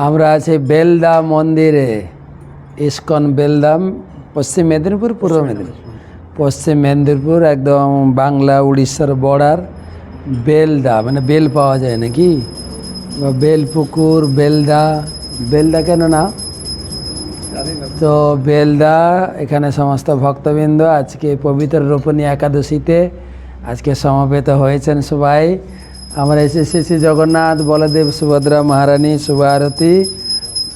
আমরা আছি বেলদা মন্দিরে, ইস্কন বেলদা, পশ্চিম মেদিনীপুর, পূর্ব মেদিনীপুর, পশ্চিম মেদিনীপুর, একদম বাংলা উড়িষ্যার বর্ডার। বেলদা মানে বেল পাওয়া যায় নাকি, বা বেলপুকুর, বেলদা। বেলদা কেন না? তো বেলদা, এখানে সমস্ত ভক্তবৃন্দ আজকে পবিত্র রোপণী একাদশীতে আজকে সমবেত হয়েছেন সবাই। আমরা এসেছি জগন্নাথ বলদেব সুভদ্রা মহারানী শুভ আরতি।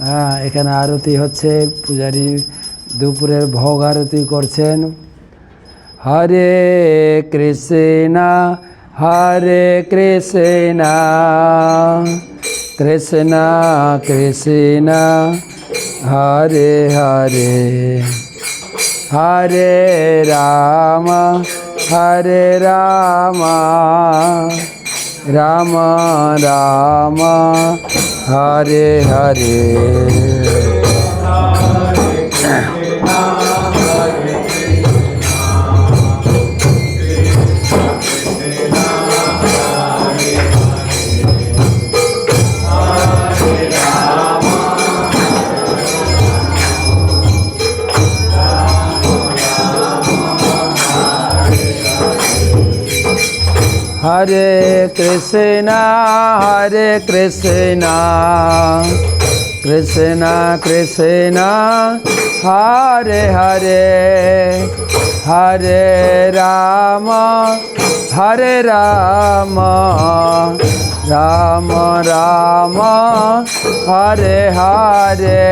হ্যাঁ, এখানে আরতি হচ্ছে, পূজারী দুপুরের ভোগ আরতি করছেন। হরে কৃষ্ণা হরে কৃষ্ণা কৃষ্ণা কৃষ্ণা হরে হরে, হরে রাম হরে রাম রাম রাম হরে হরে। হরে কৃষ্ণা হরে কৃষ্ণা কৃষ্ণা কৃষ্ণা হরে হরে, হরে রাম হরে রাম রাম রাম হরে হরে।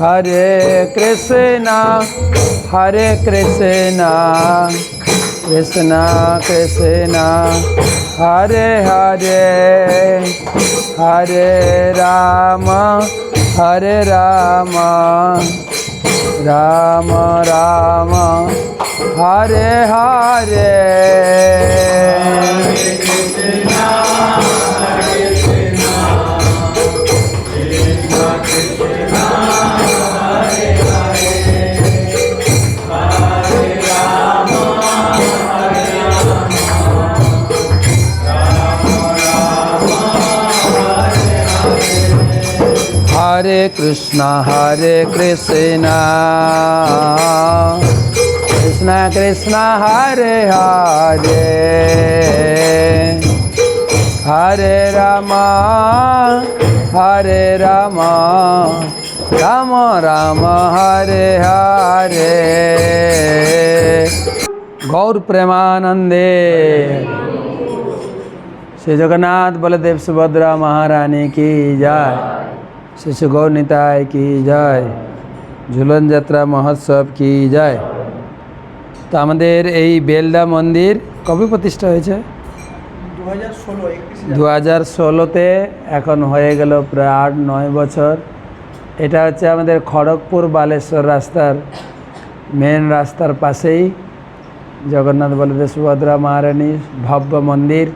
হরে কৃষ্ণা হরে কৃষ্ণা কৃষ্ণা কৃষ্ণা হরে হরে, হরে রাম হরে রাম রাম রাম হরে হরে। হরে কৃষ্ণ কৃষ্ণ কৃষ্ণ হরে হরে, হরে রাম রাম রাম হরে হরে। গৌর প্রেমানন্দে। শ্রী জগন্নাথ বলদেব সুভদ্রা মহারানী কি জয়, শিশু গৌর নিতাই কি জয়, ঝুলন যাত্রা মহোৎসব কি জয়। তো আমাদের এই বেলদা মন্দির কবে প্রতিষ্ঠা হয়েছে? 2016-তে, এখন হয়ে গেল প্রায় 8-9 বছর। এটা হচ্ছে আমাদের খড়গপুর বালেশ্বর রাস্তার মেন রাস্তার পাশেই জগন্নাথ বলদেব সুভদ্রা মহারানীর ভব্য মন্দির।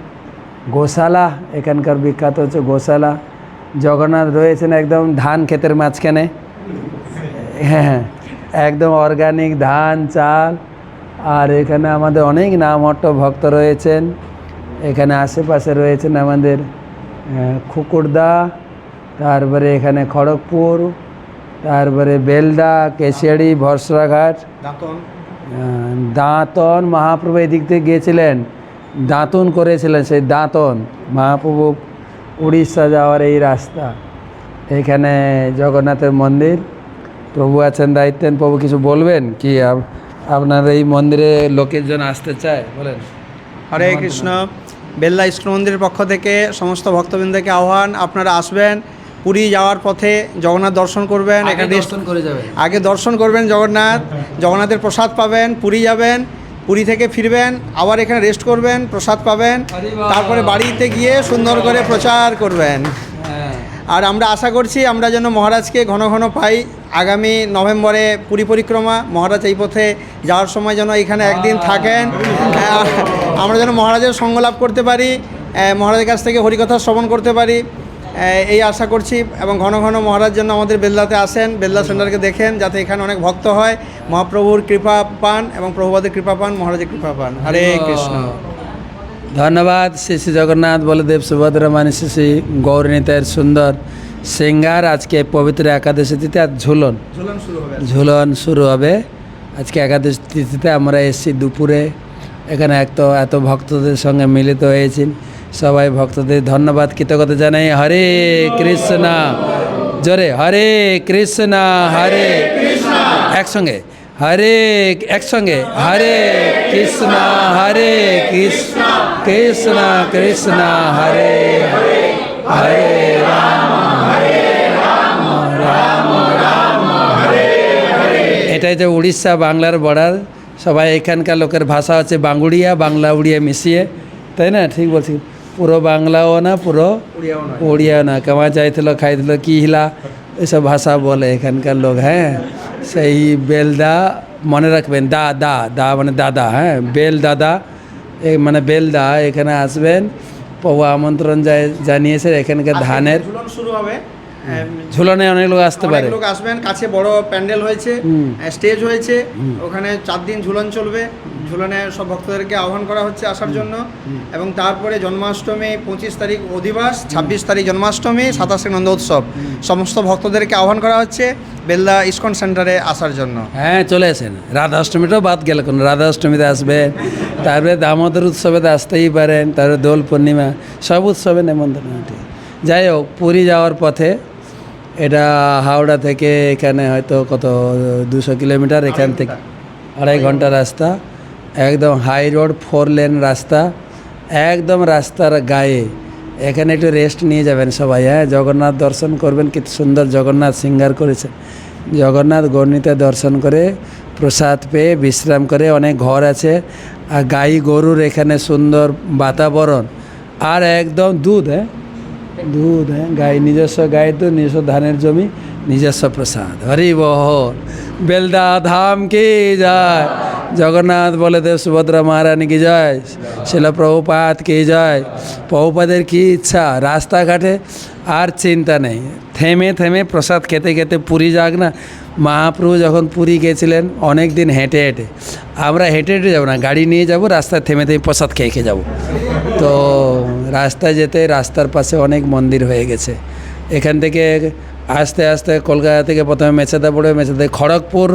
গোশালা, এখানকার বিখ্যাত হচ্ছে গোশালা। জগন্নাথ রয়েছেন একদম ধান ক্ষেতের মাঝখানে, হ্যাঁ, একদম অর্গানিক ধান চাল। আর এখানে আমাদের অনেক নামহট্ট ভক্ত রয়েছেন। এখানে আশেপাশে রয়েছেন আমাদের খুকুরদা, তারপরে এখানে খড়গপুর, তারপরে বেলদা, কেশিয়াড়ি, ভরসরাঘাট, দাঁতন। মহাপ্রভু এদিক থেকে গিয়েছিলেন, দাঁতন করেছিলেন, সেই দাঁতন মহাপ্রভু উড়িষ্যা যাওয়ার এই রাস্তা। এখানে জগন্নাথের মন্দির, প্রভু আছেন দায়িত্বেন। প্রভু কিছু বলবেন কি? আপনার এই মন্দিরে লোকেজন আসতে চায়, বলেন। হরে কৃষ্ণ। বেলদা ইস্কন মন্দিরের পক্ষ থেকে সমস্ত ভক্তবৃন্দকে আহ্বান, আপনারা আসবেন। পুরী যাওয়ার পথে জগন্নাথ দর্শন করবেন, এখানে দর্শন করে যাবেন, আগে দর্শন করবেন জগন্নাথের প্রসাদ পাবেন। পুরী যাবেন, পুরী থেকে ফিরবেন, আবার এখানে রেস্ট করবেন, প্রসাদ পাবেন, তারপরে বাড়িতে গিয়ে সুন্দর করে প্রচার করবেন। আর আমরা আশা করছি আমরা যেন মহারাজকে ঘন ঘন পাই। আগামী নভেম্বরে পুরী পরিক্রমা, মহারাজ এই পথে যাওয়ার সময় যেন এখানে একদিন থাকেন, আমরা যেন মহারাজের সঙ্গ লাভ করতে পারি, মহারাজের কাছ থেকে হরিকথা শ্রবণ করতে পারি, এই আশা করছি। এবং ঘন ঘন মহারাজ যেন আমাদের বেলদাতে আসেন, বেলদা সেন্টারকে দেখেন, যাতে এখানে অনেক ভক্ত হয়, মহাপ্রভুর কৃপা পান এবং প্রভুপাদের কৃপা পান, মহারাজের কৃপা পান। হরে কৃষ্ণ। ধন্যবাদ শ্রী শ্রী জগন্নাথ বলদেব সুভদ্রা মানে শ্রী শ্রী গৌরনীতের সুন্দর সিঙ্গার। আজকে পবিত্র একাদশী তিথি আর ঝুলন ঝুলন শুরু হবে। আজকে একাদশী তিথিতে আমরা এসেছি দুপুরে, এখানে এত ভক্তদের সঙ্গে মিলিত হয়েছি। সবাই ভক্তদের ধন্যবাদ কৃতজ্ঞতা জানাই। হরে কৃষ্ণ, জোরে হরে কৃষ্ণ, হরে একসঙ্গে একসঙ্গে হরে কৃষ্ণ কৃষ্ণ কৃষ্ণ কৃষ্ণ হরে হরে, হরে রাম রাম রাম হরে হরে। এটাই যে উড়িষ্যা বাংলার বর্ডার। সবাই এখানকার লোকের ভাষা হচ্ছে বাঙ্গুড়িয়া, বাংলা উড়িয়া মিশিয়ে, তাই না? ঠিক বলছি, পুরো বাংলাও না পুরো উড়িয়াও না। কেমন যাইছিল খাইছিল কি হিলা এসব ভাষা বলে এখানকার লোক। হ্যাঁ, সেই বেলদা মনে রাখবেন, দা মানে দাদা। হ্যাঁ, বেল দাদা মানে বেলদা এখানে আসবেন। প্রভু আমন্ত্রণ জানিয়েছে। এখানকার ধানের ঝুলন শুরু হবে, ঝুলনে অনেক লোক আসতে পারে, লোক আসবেন। কাছে বড় প্যান্ডেল হয়েছে, স্টেজ হয়েছে, ওখানে 4 দিন ঝুলন চলবে। ঝুলনে সব ভক্তদেরকে আহ্বান করা হচ্ছে আসার জন্য। এবং তারপরে জন্মাষ্টমী 25 তারিখ অধিবাস, 26 তারিখ জন্মাষ্টমী, 27 নন্দ উৎসব। সমস্ত ভক্তদেরকে আহ্বান করা হচ্ছে বেলদা ইস্কন সেন্টারে আসার জন্য। হ্যাঁ, চলে আসেন। রাধা অষ্টমীটাও বাদ গেল কোন, রাধা অষ্টমীতে আসবেন, তারপরে দামোদর উৎসবেতে আসতেই পারেন, তারপরে দোল পূর্ণিমা, সব উৎসবে নেমন্তন্ন। যাই হোক, পুরী যাওয়ার পথে, এটা হাওড়া থেকে এখানে হয়তো কত 200 কিলোমিটার, এখান থেকে 2.5 ঘন্টা রাস্তা, একদম হাই রোড 4 লেন রাস্তা, একদম রাস্তার গায়ে। এখানে একটু রেস্ট নিয়ে যাবেন সবাই। হ্যাঁ, জগন্নাথ দর্শন করবেন, কি সুন্দর জগন্নাথ সিঙ্গার করেছেন। জগন্নাথ গৌরনীতে দর্শন করে প্রসাদ পেয়ে বিশ্রাম করে, অনেক ঘর আছে, আর গাই গরুর এখানে সুন্দর বাতাবরণ, আর একদম দুধ। দুধ, গাই নিজস্ব গাই, দুধ, নিজস্ব ধানের জমি, নিজস্ব প্রসাদ। হরি বল, বেলদা ধাম কি যায়, জগন্নাথ বলদেব সুভদ্রা মহারানী কি জয়, শিলা প্রভুপাদ কি জয়। প্রভুপাদের কি ইচ্ছা, রাস্তাঘাটে আর চিন্তা নেই, থেমে থেমে প্রসাদ খেতে খেতে পুরী যাক না। মহাপ্রভু যখন পুরী গেছিলেন অনেক দিন হেঁটে হেঁটে, আমরা হেঁটে হেঁটে যাবো না, গাড়ি নিয়ে যাব, রাস্তায় থেমে থেমে প্রসাদ খেয়ে খেয়ে যাবো। তো রাস্তায় যেতে রাস্তার পাশে অনেক মন্দির হয়ে গেছে। এখান থেকে আস্তে আস্তে কলকাতা থেকে প্রথমে মেছেদা পড়বে, মেছেদা খড়গপুর,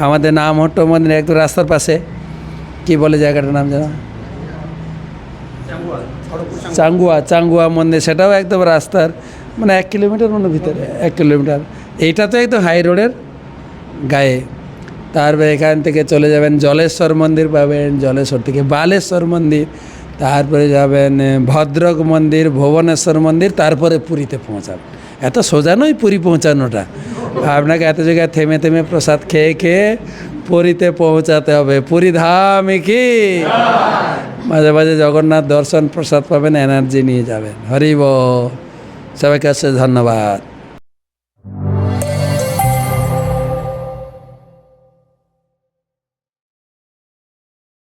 আমাদের নামহট্ট মন্দির একদম রাস্তার পাশে। কি বলে জায়গাটার নাম জানো? চাঙ্গুয়া মন্দির, সেটাও একদম রাস্তার মানে 1 কিলোমিটার মনে ভিতরে, 1 কিলোমিটার। এইটা তো একদম হাই রোডের গায়ে। তারপরে এখান থেকে চলে যাবেন জলেশ্বর মন্দির পাবেন, জলেশ্বর থেকে বালেশ্বর মন্দির, তারপরে যাবেন ভদ্রক মন্দির, ভুবনেশ্বর মন্দির, তারপরে পুরীতে পৌঁছাবেন। এত সোজা নয় পুরী পৌঁছানোটা, আপনাকে এত জায়গায় থেমে থেমে প্রসাদ খেয়ে খেয়ে পুরীতে পৌঁছাতে হবে। পুরী ধাম কি, মাঝে মাঝে জগন্নাথ দর্শন প্রসাদ পাবেন, এনার্জি নিয়ে যাবেন। হরি বল, সবাইকে ধন্যবাদ।